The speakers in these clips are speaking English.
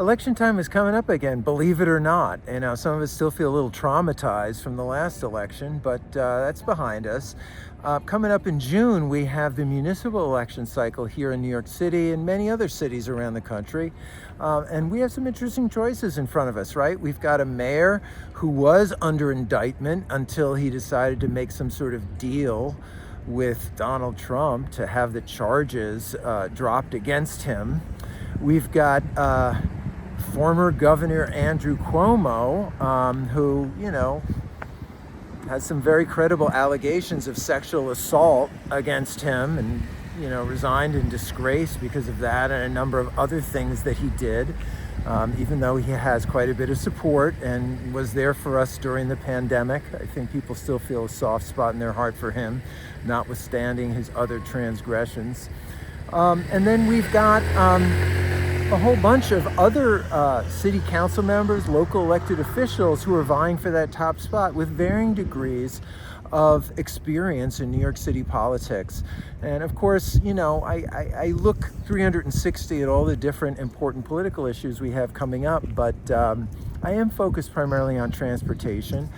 Election time is coming up again, believe it or not. Some of us still feel a little traumatized from the last election, but that's behind us. Coming up in June, we have the municipal election cycle here in New York City and many other cities around the country. And we have some interesting choices in front of us, right? We've got a mayor who was under indictment until he decided to make some sort of deal with Donald Trump to have the charges dropped against him. We've got former Governor Andrew Cuomo, who, has some very credible allegations of sexual assault against him and, resigned in disgrace because of that and a number of other things that he did, even though he has quite a bit of support and was there for us during the pandemic. I think people still feel a soft spot in their heart for him, notwithstanding his other transgressions. And then we've got a whole bunch of other city council members, local elected officials who are vying for that top spot with varying degrees of experience in New York City politics. And of course, I look 360 at all the different important political issues we have coming up, but I am focused primarily on transportation.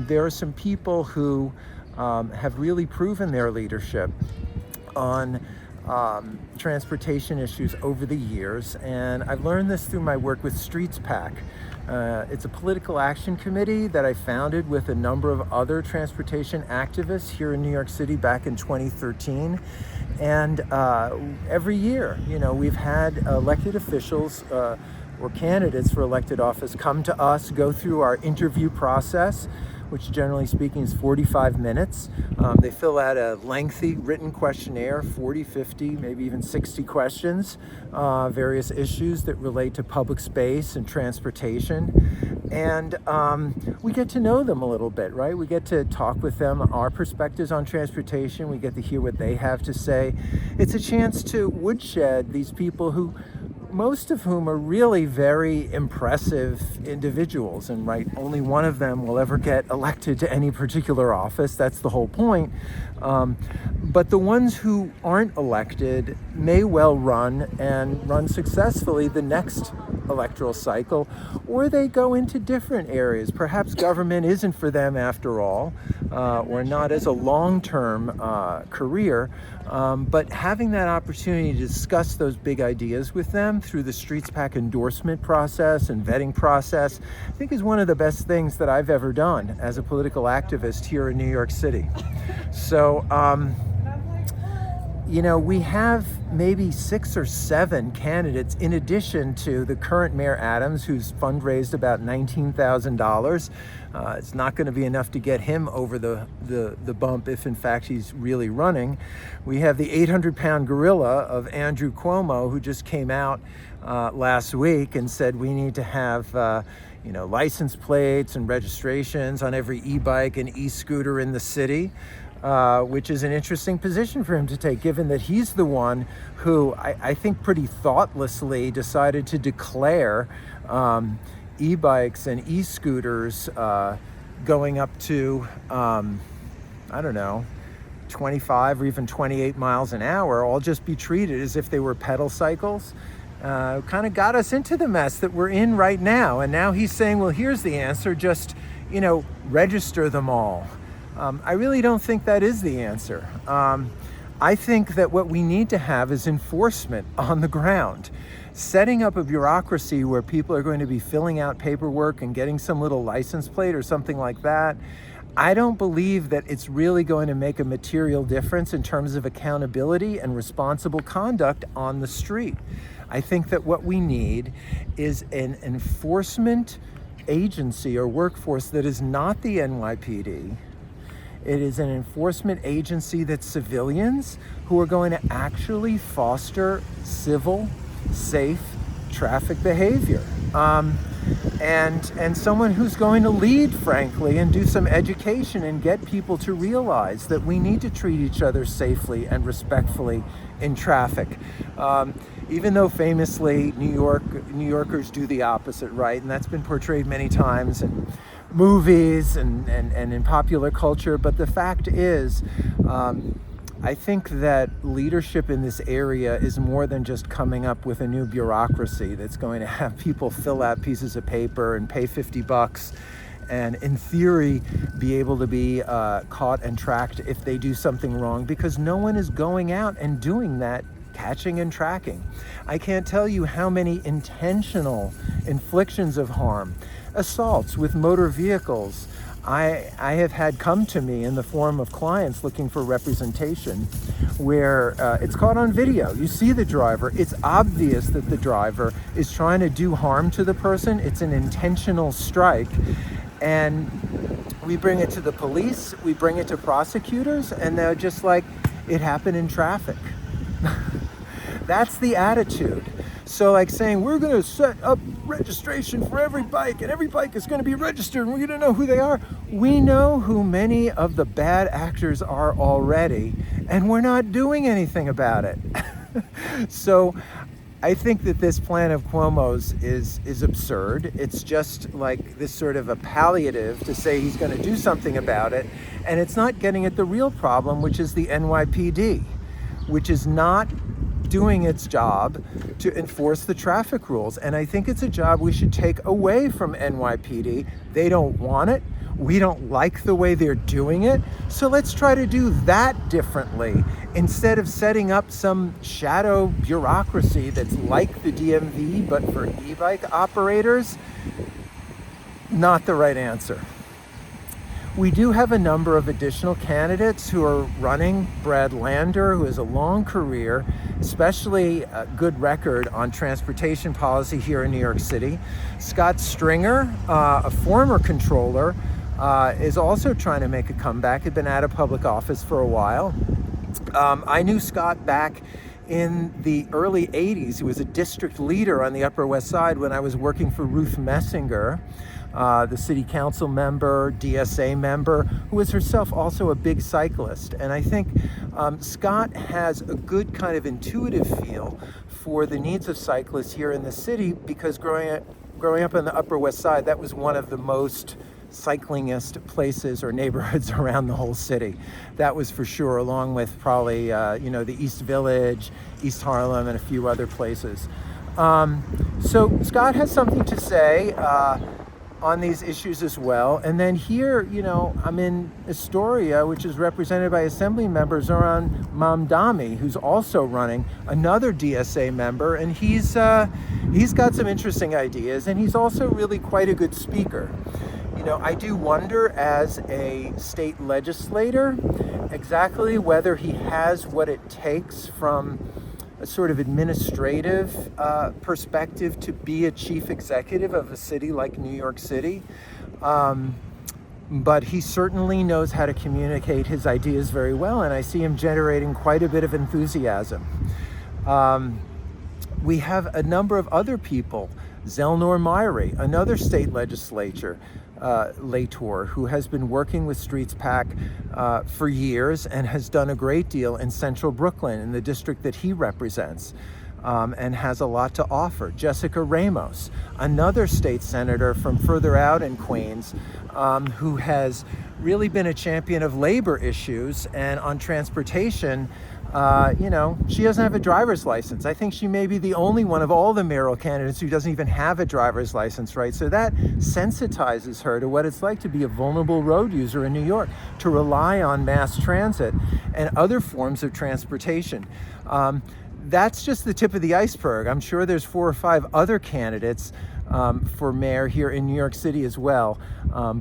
There are some people who have really proven their leadership on transportation issues over the years, and I've learned this through my work with Streets PAC. It's a political action committee that I founded with a number of other transportation activists here in New York City back in 2013. And every year, we've had elected officials or candidates for elected office come to us, go through our interview process, which generally speaking is 45 minutes. They fill out a lengthy written questionnaire, 40, 50, maybe even 60 questions, various issues that relate to public space and transportation. And we get to know them a little bit, right? We get to talk with them, our perspectives on transportation. We get to hear what they have to say. It's a chance to woodshed these people who, most of whom are really very impressive individuals, and right, only one of them will ever get elected to any particular office. That's the whole point. But the ones who aren't elected may well run successfully the next electoral cycle, or they go into different areas. Perhaps government isn't for them after all, or not as a long-term career, but having that opportunity to discuss those big ideas with them through the Streets PAC endorsement process and vetting process, I think is one of the best things that I've ever done as a political activist here in New York City. So, we have maybe 6 or 7 candidates in addition to the current Mayor Adams, who's fundraised about $19,000. It's not going to be enough to get him over the bump if in fact he's really running. We have the 800-pound gorilla of Andrew Cuomo, who just came out last week and said we need to have license plates and registrations on every e-bike and e-scooter in the city. Which is an interesting position for him to take, given that he's the one who I think pretty thoughtlessly decided to declare e-bikes and e-scooters going up to, 25 or even 28 miles an hour, all just be treated as if they were pedal cycles. Kind of got us into the mess that we're in right now. And now he's saying, well, here's the answer, just, register them all. I really don't think that is the answer. I think that what we need to have is enforcement on the ground. Setting up a bureaucracy where people are going to be filling out paperwork and getting some little license plate or something like that, I don't believe that it's really going to make a material difference in terms of accountability and responsible conduct on the street. I think that what we need is an enforcement agency or workforce that is not the NYPD. It is an enforcement agency that's civilians who are going to actually foster civil, safe traffic behavior. And someone who's going to lead, frankly, and do some education and get people to realize that we need to treat each other safely and respectfully in traffic. Even though famously New Yorkers do the opposite, right? And that's been portrayed many times in movies and in popular culture. But the fact is, I think that leadership in this area is more than just coming up with a new bureaucracy that's going to have people fill out pieces of paper and pay $50 and in theory be able to be caught and tracked if they do something wrong, because no one is going out and doing that catching and tracking. I can't tell you how many intentional inflictions of harm, assaults with motor vehicles, I have had come to me in the form of clients looking for representation where it's caught on video. You see the driver. It's obvious that the driver is trying to do harm to the person. It's an intentional strike. And we bring it to the police, we bring it to prosecutors, and they're just like, it happened in traffic. That's the attitude. So like saying, we're going to set up registration for every bike, and every bike is going to be registered, and we're going to know who they are. We know who many of the bad actors are already, and we're not doing anything about it. So I think that this plan of Cuomo's is absurd. It's just like this sort of a palliative to say he's going to do something about it, and it's not getting at the real problem, which is the NYPD, which is not doing its job to enforce the traffic rules. And I think it's a job we should take away from NYPD. They don't want it. We don't like the way they're doing it. So let's try to do that differently instead of setting up some shadow bureaucracy that's like the DMV, but for e-bike operators. Not the right answer. We do have a number of additional candidates who are running. Brad Lander, who has a long career, especially a good record on transportation policy here in New York City. Scott Stringer, a former controller, is also trying to make a comeback. Had been out of public office for a while. I knew Scott back in the early 80s. He was a district leader on the Upper West Side when I was working for Ruth Messinger, the city council member, DSA member, who was herself also a big cyclist. And I think Scott has a good kind of intuitive feel for the needs of cyclists here in the city, because growing up on the Upper West Side, that was one of the most cyclingist places or neighborhoods around the whole city. That was for sure, along with probably the East Village, East Harlem, and a few other places. So Scott has something to say on these issues as well. And then here, I'm in Astoria, which is represented by Assembly member Zoran Mamdani, who's also running, another DSA member, and he's got some interesting ideas, and he's also really quite a good speaker. I do wonder, as a state legislator, exactly whether he has what it takes from a sort of administrative perspective to be a chief executive of a city like New York City. But he certainly knows how to communicate his ideas very well, and I see him generating quite a bit of enthusiasm. We have a number of other people. Zelnor Myrie, another state legislator, who has been working with Streets PAC for years and has done a great deal in central Brooklyn, in the district that he represents, and has a lot to offer. Jessica Ramos, another state senator from further out in Queens, who has really been a champion of labor issues and on transportation. She doesn't have a driver's license. I think she may be the only one of all the mayoral candidates who doesn't even have a driver's license, right? So that sensitizes her to what it's like to be a vulnerable road user in New York, to rely on mass transit and other forms of transportation. That's just the tip of the iceberg. I'm sure there's 4 or 5 other candidates for mayor here in New York City as well.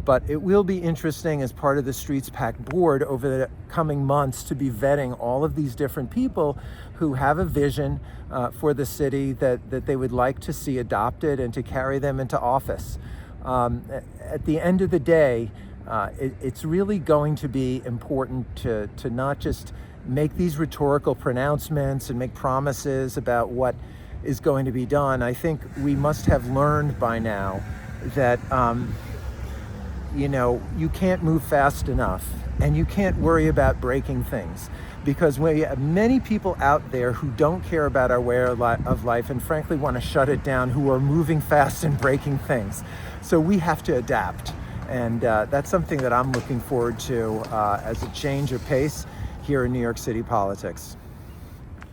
But it will be interesting as part of the Streets PAC board over the coming months to be vetting all of these different people who have a vision for the city that they would like to see adopted and to carry them into office. At the end of the day, it's really going to be important to not just make these rhetorical pronouncements and make promises about what is going to be done. I think we must have learned by now that you can't move fast enough, and you can't worry about breaking things, because we have many people out there who don't care about our way of life and frankly want to shut it down, who are moving fast and breaking things. So we have to adapt, and that's something that I'm looking forward to as a change of pace here in New York City politics.